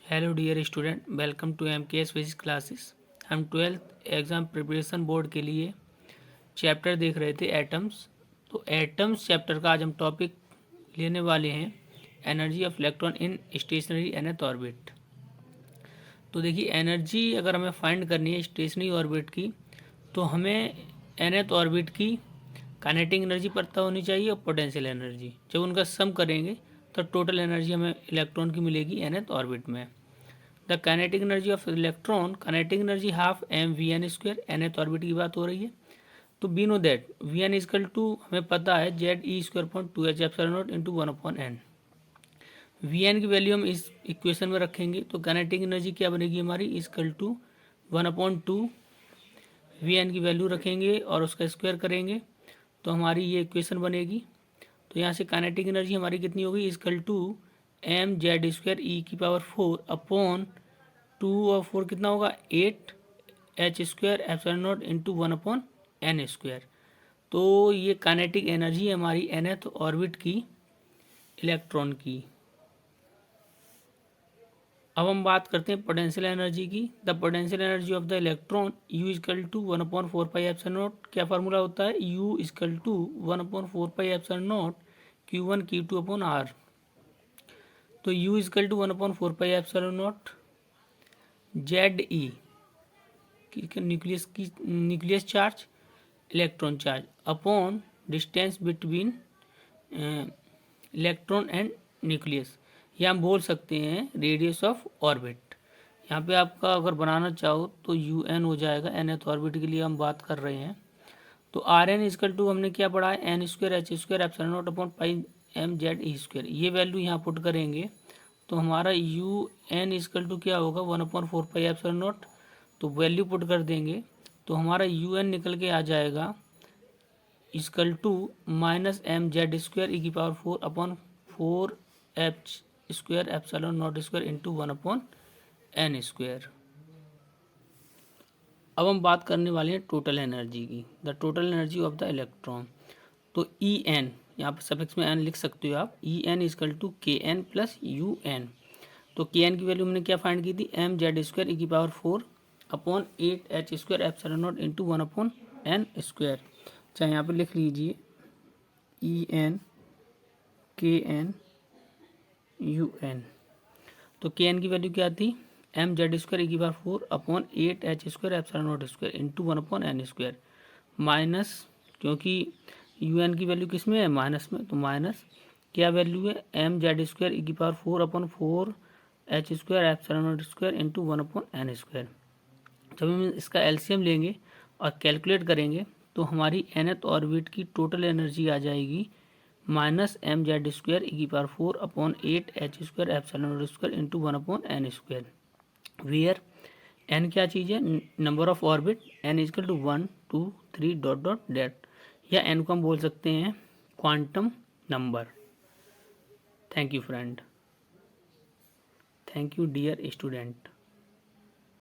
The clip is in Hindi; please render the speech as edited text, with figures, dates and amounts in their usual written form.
Hello dear student, welcome to MKS physics classes. हम 12th एग्ज़ाम प्रिपरेशन बोर्ड के लिए चैप्टर देख रहे थे एटम्स। तो एटम्स चैप्टर का आज हम टॉपिक लेने वाले हैं energy of electron in stationary nth orbit. तो देखिए, एनर्जी अगर हमें फाइंड करनी है स्टेशनरी ऑर्बिट की, तो हमें nth ऑर्बिट की काइनेटिक एनर्जी पता होनी चाहिए और पोटेंशियल एनर्जी। जब उनका सम करेंगे तो टोटल एनर्जी हमें इलेक्ट्रॉन की मिलेगी nth ऑर्बिट में। The kinetic energy of electron, kinetic energy half mv_n² nth orbit की बात हो रही है। तो we know that Vn equal to हमें पता है ZE²/2h⁴ इंटू 1/n। Vn की वैल्यू हम इस इक्वेशन में रखेंगे तो काइनेटिक एनर्जी क्या बनेगी हमारी, इजकल टू 1/2 Vn की वैल्यू रखेंगे और उसका स्क्वायर करेंगे तो हमारी ये इक्वेशन बनेगी। तो यहाँ से काइनेटिक एनर्जी हमारी कितनी होगी, इजकल टू mz²e⁴ अपॉन 2 और 4 कितना होगा 8h²⁴ इंटू 1/n²। तो ये काइनेटिक एनर्जी है हमारी nth ऑर्बिट की इलेक्ट्रॉन की। अब हम बात करते हैं पोटेंशियल एनर्जी की। The potential energy of the electron U is equal to 1/4πε0। क्या फार्मूला होता है, U is equal to 1/4πε0 Q1 Q2/R। तो U is equal to 1/4πε0 ZE nucleus charge, electron charge upon distance between electron and nucleus, या हम बोल सकते हैं रेडियस ऑफ ऑर्बिट। यहाँ पे आपका अगर बनाना चाहो तो UN हो जाएगा, nth ऑर्बिट के लिए हम बात कर रहे हैं। तो Rn इजकल टू हमने क्या पढ़ा है, n²h²⁴ ये वैल्यू यहाँ पुट करेंगे तो हमारा UN इजकल टू क्या होगा 1/4πε0। तो वैल्यू पुट कर देंगे तो हमारा UN निकल के आ जाएगा is equal to -mz²e⁴/4f² into 1/n²। अब हम बात करने वाले हैं टोटल एनर्जी की, the total energy of the electron. तो En यहाँ पर सफिक्स में n लिख सकते हो आप, En equal to Kn plus UN। तो Kn की वैल्यू हमने क्या फाइंड की थी, mz²e⁴ upon 8h²⁴ into 1/n²। चाहे यहाँ पर लिख लीजिए En Kn UN। तो Kn की वैल्यू क्या थी, mz²e⁴ upon 8h²⁴ into 1/n²। Minus, क्योंकि UN की वैल्यू किस में है, माइनस में, तो माइनस क्या वैल्यू है mz²e⁴ upon 4h²⁴ into 1/n²। जब हम इसका एलसीएम लेंगे और कैलकुलेट करेंगे तो हमारी nth ऑर्बिट की टोटल एनर्जी आ जाएगी -mz²e⁴ upon 8h²⁴ into 1/n²। Where n क्या चीज़ है, number of orbit, n is equal to 1 2 3 dot dot dot, या n को हम बोल सकते हैं quantum number. Thank you friend, thank you dear student.